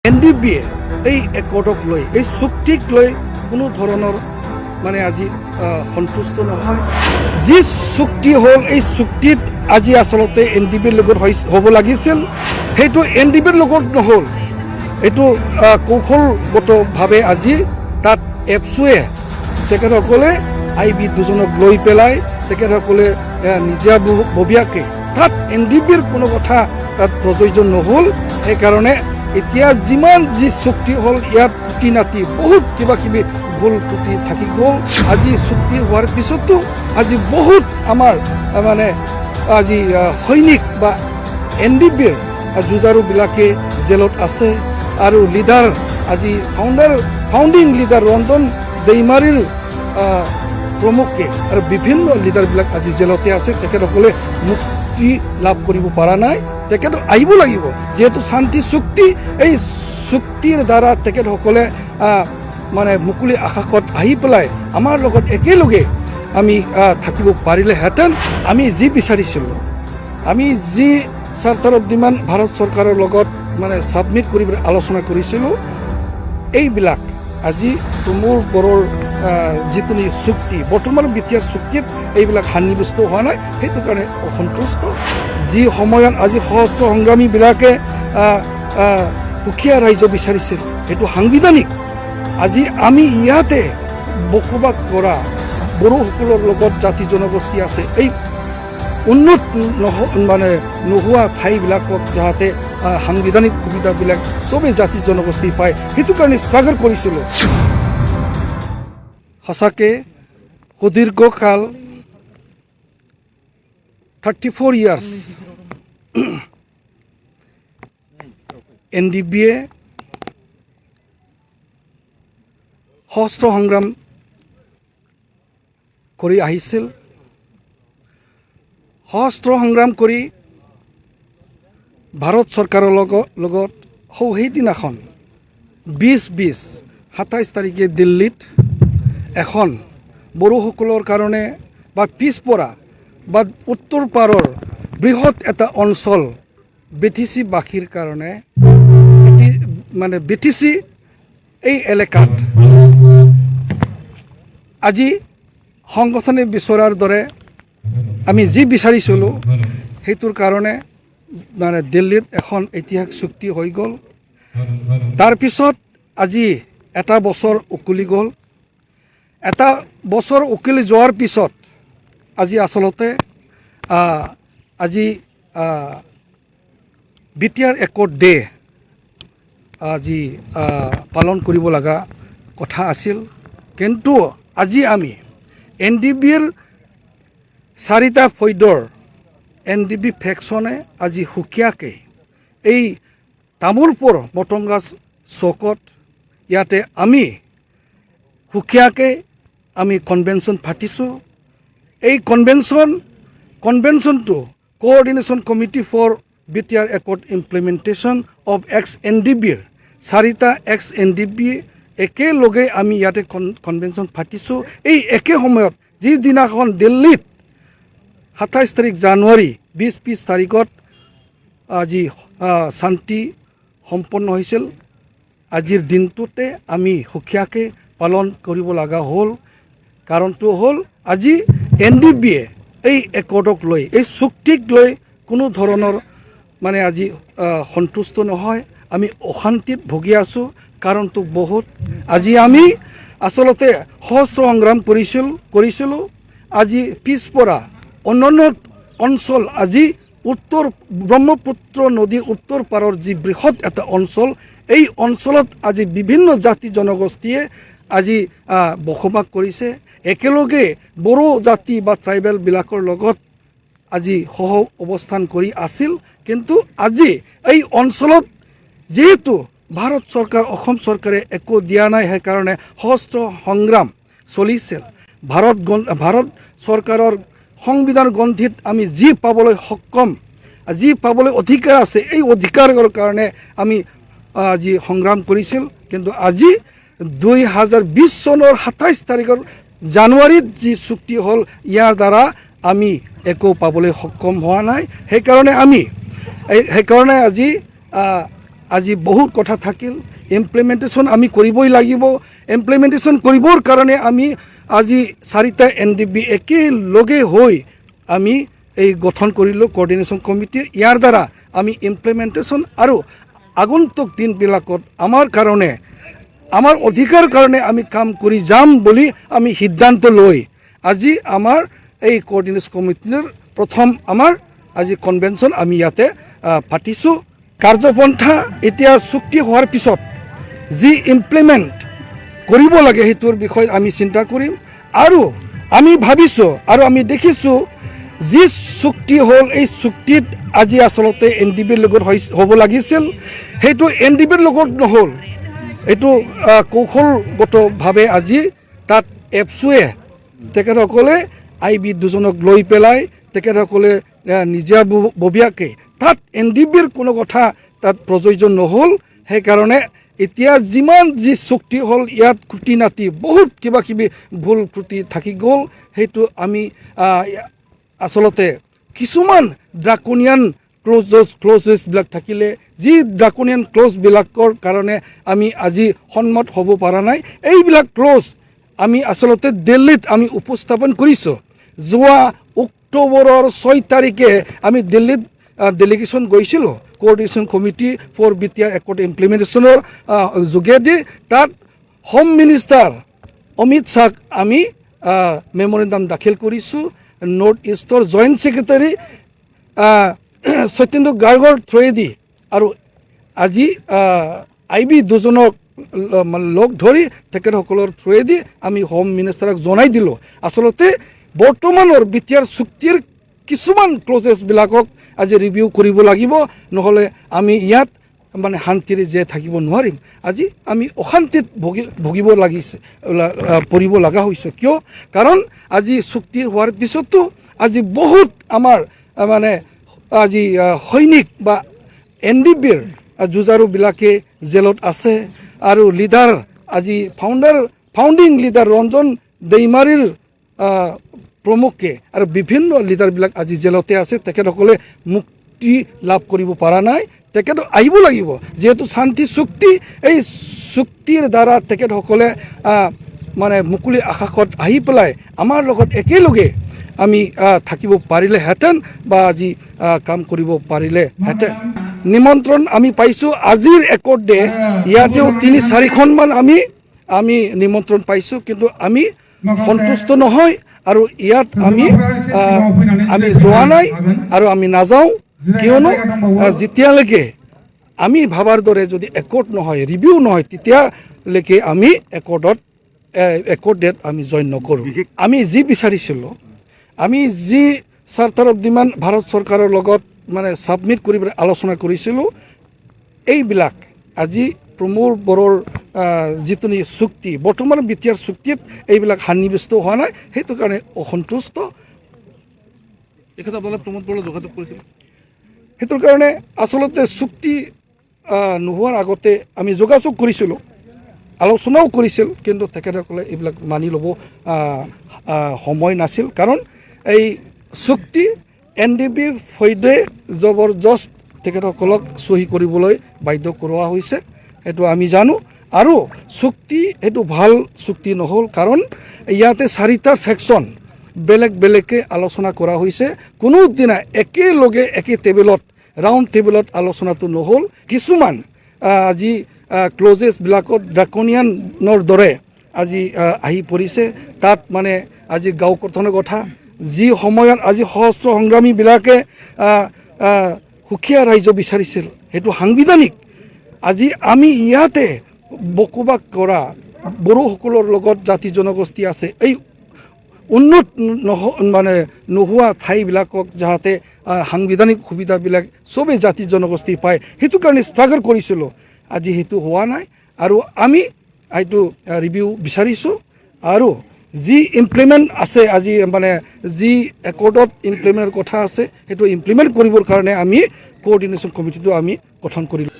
NDBয়ে এই একৰ্ডক লৈ এই চুক্তিক লৈ কোনো ধৰণৰ মানে আজি সন্তুষ্ট নহয়। যি চুক্তি হ'ল এই চুক্তিত আজি আচলতে NDBৰ লগত হ'ব লাগিছিল, সেইটো NDBৰ লগত নহ'ল। এইটো কৌশলগতভাৱে আজি তাত এপছুৱে তেখেতসকলে IB দুজনক লৈ পেলাই তেখেতসকলে নিজাববীয়াকৈ তাত NDBৰ কোনো কথা তাত প্ৰয়োজন নহ'ল। সেইকাৰণে এতিয়া যিমান যি চুক্তি হ'ল ইয়াত খুটি নাটি বহুত কিবা কিবি ভুল খুটি থাকি গ'ল। আজি চুক্তি হোৱাৰ পিছতো আজি বহুত আমাৰ মানে আজি সৈনিক বা NDBৰ যুঁজাৰুবিলাকে জেলত আছে আৰু লিডাৰ আজি ফাউণ্ডিং লিডাৰ ৰঞ্জন দৈমাৰীৰ প্ৰমুখে আৰু বিভিন্ন লিডাৰবিলাক আজি জেলতে আছে। তেখেতসকলে মুক্তি লাভ কৰিব পৰা নাই, তেখেত আহিব লাগিব। যিহেতু শান্তি চুক্তি, এই চুক্তিৰ দ্বাৰা তেখেতসকলে মানে মুকলি আকাশত আহি পেলাই আমাৰ লগত একেলগে আমি থাকিব পাৰিলেহেঁতেন। আমি যি বিচাৰিছিলোঁ, আমি যি চাৰ্টাৰত ডিমাণ্ড ভাৰত চৰকাৰৰ লগত মানে ছাবমিট কৰিবলৈ আলোচনা কৰিছিলোঁ, এইবিলাক আজি তুমুল বৰৰ যিটো চুক্তি বৰ্তমান বিটিআৰ চুক্তিত এইবিলাক সান্নিৱিষ্ট হোৱা নাই। সেইটো কাৰণে অসন্তুষ্ট। যি সময়ত আজি সশস্ত্ৰ সংগ্ৰামীবিলাকে সুকীয়া ৰাজ্য বিচাৰিছিল, সেইটো সাংবিধানিক। আজি আমি ইয়াতে বসবাস কৰা বড়োসকলৰ লগত জাতি জনগোষ্ঠী আছে, এই উন্নত মানে নোহোৱা ঠাইবিলাকত যাতে সাংবিধানিক সুবিধাবিলাক চবেই জাতি জনগোষ্ঠী পায়, সেইটো কাৰণে ষ্ট্ৰাগল কৰিছিলোঁ। সঁচাকৈ সুদীৰ্ঘকাল 34 years NDBয়ে সশস্ত্ৰ সংগ্ৰাম কৰি আহিছিল। সশস্ত্ৰ সংগ্ৰাম কৰি ভাৰত চৰকাৰৰ লগত সেইদিনাখন 27 তাৰিখে দিল্লীত এখন বড়োসকলৰ কাৰণে বা পিছপৰা বা উত্তৰ পাৰৰ বৃহৎ এটা অঞ্চল BTC বাসীৰ কাৰণে মানে BTC এই এলেকাত আজি সংগঠনে বিচৰাৰ দৰে আমি যি বিচাৰিছিলোঁ সেইটোৰ কাৰণে মানে দিল্লীত এখন ঐতিহাসিক চুক্তি হৈ গ'ল। তাৰপিছত আজি এটা বছৰ উকলি গ'ল। এটা বছৰ উকলি যোৱাৰ পিছত আজি আচলতে আজি বিটিআৰ একৰ্ড ডে আজি পালন কৰিব লগা কথা আছিল। কিন্তু আজি আমি NDBৰ 4টা ফৈদৰ NDB ফেকশ্যনে আজি সুকীয়াকৈ এই তামোলপুৰ মটংগাছ চকত ইয়াতে আমি সুকীয়াকৈ আমি কনভেনশ্যন পাতিছোঁ। এই কনভেনশ্যনটো coordination committee for BTR accord implementation of ex-NDBৰ 4টা ex-NDB একেলগে আমি ইয়াতে কনভেনশ্যন পাতিছোঁ। এই একে সময়ত যিদিনাখন দিল্লীত 27 তাৰিখ জানুৱাৰী 20 তাৰিখত আজি শান্তি সম্পন্ন হৈছিল, আজিৰ দিনটোতে আমি সুকীয়াকৈ পালন কৰিব লগা হ'ল। কাৰণটো হ'ল আজি NDBয়ে এই একৰ্ডক লৈ এই চুক্তিক লৈ কোনো ধৰণৰ মানে আজি সন্তুষ্ট নহয়। আমি অশান্তিত ভুগি আছোঁ। কাৰণটো বহুত। আজি আমি আচলতে সশস্ত্ৰ সংগ্ৰাম কৰিছিলোঁ। আজি পিছপৰা অন্যান্য অঞ্চল, আজি উত্তৰ ব্ৰহ্মপুত্ৰ নদীৰ উত্তৰ পাৰৰ যি বৃহৎ এটা অঞ্চল, এই অঞ্চলত আজি বিভিন্ন জাতি জনগোষ্ঠীয়ে আজি বসবাস কৰিছে। একেলগে বড়ো জাতি বা ট্ৰাইবেলবিলাকৰ লগত আজি সহ অৱস্থান কৰি আছিল। কিন্তু আজি এই অঞ্চলত যিহেতু ভাৰত চৰকাৰ, অসম চৰকাৰে একো দিয়া নাই, সেইকাৰণে সশস্ত্ৰ সংগ্ৰাম চলিছিল। ভাৰত চৰকাৰৰ সংবিধান গ্ৰন্থিত আমি যি পাবলৈ সক্ষম, যি পাবলৈ অধিকাৰ আছে, এই অধিকাৰৰ কাৰণে আমি আজি সংগ্ৰাম কৰিছিল। কিন্তু আজি 2020 চনৰ 27 তাৰিখৰ জানুৱাৰীত যি চুক্তি হ'ল, ইয়াৰ দ্বাৰা আমি একো পাবলৈ সক্ষম হোৱা নাই। সেইকাৰণে আজি আজি বহুত কথা থাকিল ইমপ্লিমেণ্টেশ্যন আমি কৰিবই লাগিব ইমপ্লিমেণ্টেশ্যন কৰিবৰ কাৰণে আমি আজি 4টা NDB একেলগে হৈ আমি এই গঠন কৰিলোঁ কোঅৰ্ডিনেশ্যন কমিটি ইয়াৰ দ্বাৰা আমি ইমপ্লিমেণ্টেশ্যন আৰু আগন্তুক দিনবিলাকত আমাৰ কাৰণে আমাৰ অধিকাৰ কাৰণে আমি কাম কৰি যাম বুলি আমি সিদ্ধান্ত লৈ আজি আমাৰ এই কোঅৰ্ডিনেশ্যন কমিটিৰ প্ৰথম আমাৰ আজি কনভেনশ্যন আমি ইয়াতে পাতিছোঁ কাৰ্যপন্থা এতিয়া চুক্তি হোৱাৰ পিছত যি ইমপ্লিমেণ্ট কৰিব লাগে সেইটোৰ বিষয়ে আমি চিন্তা কৰিম আৰু আমি ভাবিছোঁ আৰু আমি দেখিছোঁ যি চুক্তি হ'ল এই চুক্তিত আজি আচলতে NDBৰ লগত হ'ব লাগিছিল সেইটো NDBৰ লগত নহ'ল এইটো কৌশলগতভাৱে আজি তাত এপছুৱে তেখেতসকলে IB দুজনক লৈ পেলাই তেখেতসকলে নিজাববীয়াকৈ তাত NDBৰ কোনো কথা তাত প্ৰয়োজন নহ'ল সেইকাৰণে এতিয়া যিমান যি চুক্তি হ'ল ইয়াত খুটি নাটি বহুত কিবা কিবি ভুল ত্ৰুটি থাকি গ'ল সেইটো আমি আচলতে কিছুমান ড্ৰাকনিয়ান ক্ল'জেছবিলাক থাকিলে যি ড্ৰাকনিয়ান ক্ল'জবিলাকৰ কাৰণে আমি আজি সন্মত হ'ব পৰা নাই এইবিলাক ক্ল'জ আমি আচলতে দিল্লীত আমি উপস্থাপন কৰিছোঁ যোৱা অক্টোবৰৰ 6 তাৰিখে আমি দিল্লীত ডেলিগেশ্যন গৈছিলোঁ coordination committee for BTR accord ইমপ্লিমেণ্টেশ্যনৰ যোগেদি তাত হোম মিনিষ্টাৰ অমিত শ্বাহক আমি মেমৰেণ্ডাম দাখিল কৰিছোঁ নৰ্থ ইষ্টৰ জইণ্ট ছেক্ৰেটাৰী সত্যেন্দ্ৰ গাৰ্গৰ থ্ৰুৱেদি আৰু আজি IB দুজনক লগ ধৰি তেখেতসকলৰ থ্ৰুৱেদি আমি হোম মিনিষ্টাৰক জনাই দিলোঁ আচলতে বৰ্তমানৰ BTR চুক্তিৰ কিছুমান ক্ল'জেছবিলাকক আজি ৰিভিউ কৰিব লাগিব নহ'লে আমি ইয়াত মানে শান্তিৰে জীয়াই থাকিব নোৱাৰিম আজি আমি অশান্তিত ভুগিব লাগিছে পৰিব লগা হৈছে কিয় কাৰণ আজি চুক্তি হোৱাৰ পিছতো আজি বহুত আমাৰ মানে আজি সৈনিক বা NDBৰ যুঁজাৰুবিলাকে জেলত আছে আৰু লিডাৰ আজি ফাউণ্ডিং লিডাৰ ৰঞ্জন দৈমাৰীৰ প্ৰমুখে আৰু বিভিন্ন লিডাৰবিলাক আজি জেলতে আছে তেখেতসকলে মুক্তি লাভ কৰিব পৰা নাই তেখেত আহিব লাগিব যেহেতু শান্তি চুক্তি এই চুক্তিৰ দ্বাৰা তেখেতসকলে মানে মুকলি আকাশত আহি পেলাই আমাৰ লগত একেলগে আমি থাকিব পাৰিলেহেঁতেন বা আজি কাম কৰিব পাৰিলেহেঁতেন নিমন্ত্ৰণ আমি পাইছোঁ আজিৰ একৰ্ড ডে ইয়াতেও 3-4খনমান আমি নিমন্ত্ৰণ পাইছোঁ কিন্তু আমি সন্তুষ্ট নহয় আৰু ইয়াত আমি যোৱা নাই আৰু আমি নাযাওঁ কিয়নো যেতিয়ালৈকে আমি ভাবাৰ দৰে যদি একৰ্ড নহয় ৰিভিউ নহয় তেতিয়ালৈকে আমি একৰ্ড ডেট আমি জইন নকৰোঁ আমি যি বিচাৰিছিলোঁ আমি যি চাৰ্টাৰ অফ ডিমাণ্ড ভাৰত চৰকাৰৰ লগত মানে ছাবমিট কৰিবলৈ আলোচনা কৰিছিলোঁ এইবিলাক আজি প্ৰমোদ বড়োৰ যিটো চুক্তি বৰ্তমান BTR চুক্তিত এইবিলাক সন্নিৱিষ্ট হোৱা নাই সেইটো কাৰণে অসন্তুষ্ট প্ৰমোদ বড়োৰ যোগাযোগ কৰিছিল সেইটোৰ কাৰণে আচলতে চুক্তি নোহোৱাৰ আগতে আমি যোগাযোগ কৰিছিলোঁ আলোচনাও কৰিছিল কিন্তু তেখেতসকলে এইবিলাক মানি ল'ব সময় নাছিল কাৰণ এই চুক্তি NDB ফৈদে জবৰদস্ত তেখেতসকলক চহী কৰিবলৈ বাধ্য কৰোৱা হৈছে সেইটো আমি জানো আৰু চুক্তি সেইটো ভাল চুক্তি নহ'ল কাৰণ ইয়াতে 4টা ফেকশ্যন বেলেগ বেলেগকৈ আলোচনা কৰা হৈছে কোনোদিনা একেলগে একে টেবুলত ৰাউণ্ড টেবুলত আলোচনাটো নহ'ল কিছুমান আজি ক্ল'জেছবিলাকত ড্ৰাকনিয়ানৰ দৰে আজি আহি পৰিছে তাত মানে আজি গাঁও গঠনৰ কথা যি সময়ত আজি সশস্ত্ৰ সংগ্ৰামীবিলাকে সুকীয়া ৰাজ্য বিচাৰিছিল সেইটো সাংবিধানিক আজি আমি ইয়াতে বসবাস কৰা বড়োসকলৰ লগত জাতি জনগোষ্ঠী আছে এই উন্নত মানে নোহোৱা ঠাইবিলাকক যাতে সাংবিধানিক সুবিধাবিলাক চবেই জাতি জনগোষ্ঠী পায় সেইটো কাৰণে ষ্ট্ৰাগল কৰিছিলোঁ আজি সেইটো হোৱা নাই আৰু আমি এইটো ৰিভিউ বিচাৰিছোঁ আৰু যি ইমপ্লিমেণ্ট আছে আজি মানে যি একৰ্ডত ইমপ্লিমেণ্টৰ কথা আছে সেইটো ইমপ্লিমেণ্ট কৰিবৰ কাৰণে আমি কোঅৰ্ডিনেশ্যন কমিটিটো আমি গঠন কৰিলোঁ